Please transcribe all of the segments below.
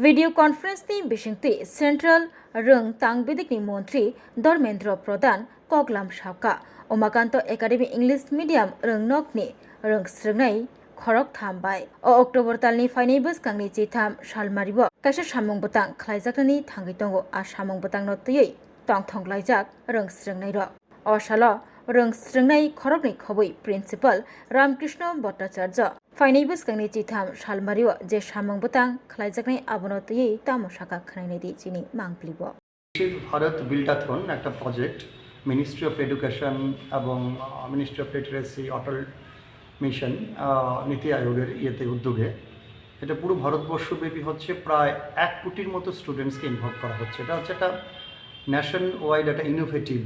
Video कॉन्फ्रेंसनि बिसिंथि central रों तांगबिदिकनि मंत्री धर्मेंद्र प्रधान कगलाम सावका उमाकान्त एकाडेमी इंग्लिश मीडियम रोंनकनि रोंस्रोंनाय खरक थामबाय अ अक्टोबर तालनि फाइनैबो स्कांनि जिथाम सालमारिबो काइसा सामं बतां खलायजाकनि थांगै दङ आ सामं बतांनो तयै तंथंलायजाक रोंस्रोंनाय र अ साल रोंस्रोंनाय खरकनि खबै प्रिन्सिपाल रामकृष्ण भट्टाचार्य फाइनैबो स्कांनि जिथाम सालमारिबो जे सामं बतां खलायजाकनि आबनो तयै तामसाका खनायनायदि जिनि मांग्लिबो भारत बिल्डाथन একটা প্রজেক্ট মিনিস্ট্রি অফ এডুকেশন এবং ministry of literacy Atal mission নীতি আয়োগের ইয়েতে উদ্যোগে এটা পুরো ভারতবর্ষব্যাপী হচ্ছে প্রায় 1 কোটির মতো স্টুডেন্টসকে ইনভলভ করা হচ্ছে। এটা হচ্ছে একটা ন্যাশন ওয়াইড একটা ইনোভেটিভ,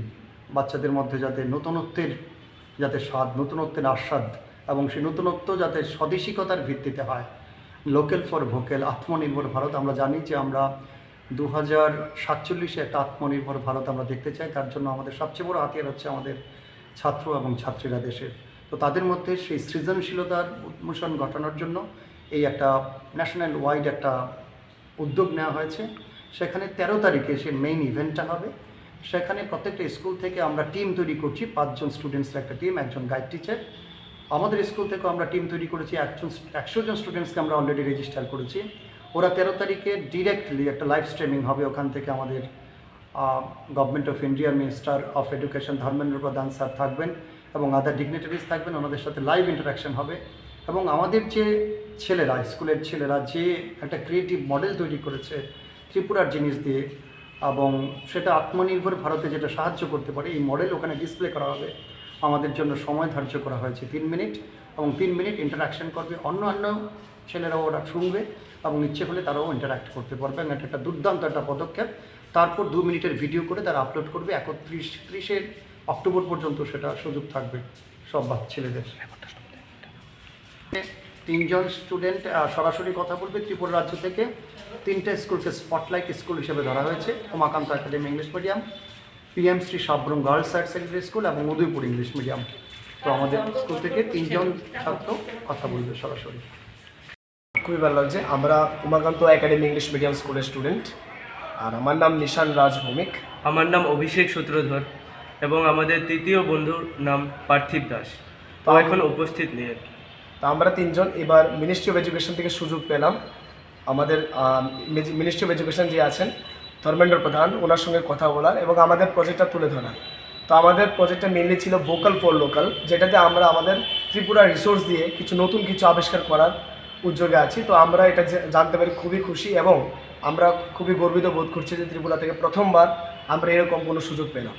বাচ্চাদের মধ্যে যাতে নতুনত্বের যাতে স্বাদ, নতুনত্বের আস্বাদ এবং সেই নতুনত্ব যাতে স্বদেশিকতার ভিত্তিতে হয়, লোকাল ফর ভোকাল, আত্মনির্ভর ভারত। আমরা জানি যে আমরা 2047 একটা আত্মনির্ভর ভারত আমরা দেখতে চাই। তার জন্য আমাদের সবচেয়ে বড় হাতিয়ার হচ্ছে আমাদের ছাত্র এবং ছাত্রীরা দেশের। তো তাদের মধ্যে সেই সৃজনশীলতার উন্মোচন ঘটানোর জন্য এই একটা ন্যাশনাল ওয়াইড একটা উদ্যোগ নেওয়া হয়েছে। সেখানে 13 তারিখে সে মেইন ইভেন্টটা হবে। সেখানে প্রত্যেকটা স্কুল থেকে আমরা টিম তৈরি করছি, 5 জন স্টুডেন্টসের একটা টিম, একজন গাইড টিচার। আমাদের স্কুল থেকেও আমরা টিম তৈরি করেছি, 100 জন স্টুডেন্টসকে আমরা অলরেডি রেজিস্টার করেছি। ওরা 13 তারিখে ডিরেক্টলি একটা লাইভ স্ট্রিমিং হবে। ওখান থেকে আমাদের government of India minister of education Dharmendra প্রধান স্যার থাকবেন এবং আদার ডিগনিটারিজ থাকবেন। ওনাদের সাথে লাইভ ইন্টারাকশন হবে এবং আমাদের যে ছেলেরা, স্কুলের ছেলেরা যে একটা ক্রিয়েটিভ মডেল তৈরি করেছে ত্রিপুরার জিনিস দিয়ে এবং সেটা আত্মনির্ভর ভারতে যেটা সাহায্য করতে পারে, এই মডেল ওখানে ডিসপ্লে করা হবে। আমাদের জন্য সময় ধার্য করা হয়েছে 3 মিনিট এবং 3 মিনিট ইন্টারাকশন করবে। অন্য ছেলেরাও ওরা শুনবে এবং ইচ্ছে হলে তারাও ইন্টারাক্ট করতে পারবে। এটা একটা দুর্দান্ত একটা পদক্ষেপ। তারপর 2 মিনিটের ভিডিও করে তারা আপলোড করবে। 31 অক্টোবর পর্যন্ত সেটা সুযোগ থাকবে সব ছেলেদের। 3 জন স্টুডেন্ট সরাসরি কথা বলবে ত্রিপুরা রাজ্য থেকে। 3টে স্কুলকে স্পটলাইট স্কুল হিসেবে ধরা হয়েছে: Umakanta academy English medium, PM Shri Sabroom girls higher secondary school এবং উদয়পুর ইংলিশ মিডিয়াম। তো আমাদের স্কুল থেকে 3 জন ছাত্র কথা বলবে সরাসরি। খুবই ভালো লাগছে। আমরা উমাকান্ত একাডেমি ইংলিশ মিডিয়াম স্কুলের স্টুডেন্ট, আর আমার নাম নিশান রাজ ভৌমিক। আমার নাম অভিষেক সূত্রধর এবং আমাদের তৃতীয় বন্ধুর নাম পার্থিব দাস। তো এখন উপস্থিত নেই আর কি। তো আমরা 3 জন এবার মিনিস্ট্রি অফ এডুকেশন থেকে সুযোগ পেলাম। আমাদের মিনিস্ট্রি অফ এডুকেশন যে আছেন ধর্মেন্দ্র প্রধান, ওনার সঙ্গে কথা বলার এবং আমাদের প্রজেক্টটা তুলে ধরার। তো আমাদের প্রজেক্টটা মেনলি ছিল ভোকাল ফর লোকাল, যেটাতে আমরা আমাদের ত্রিপুরার রিসোর্স দিয়ে নতুন কিছু আবিষ্কার করার উদ্যোগে আছি। তো আমরা এটা জানতে পারি খুবই খুশি এবং আমরা খুবই গর্বিত বোধ করছি যে ত্রিপুরা থেকে প্রথমবার আমরা এরকম কোনো সুযোগ পেলাম।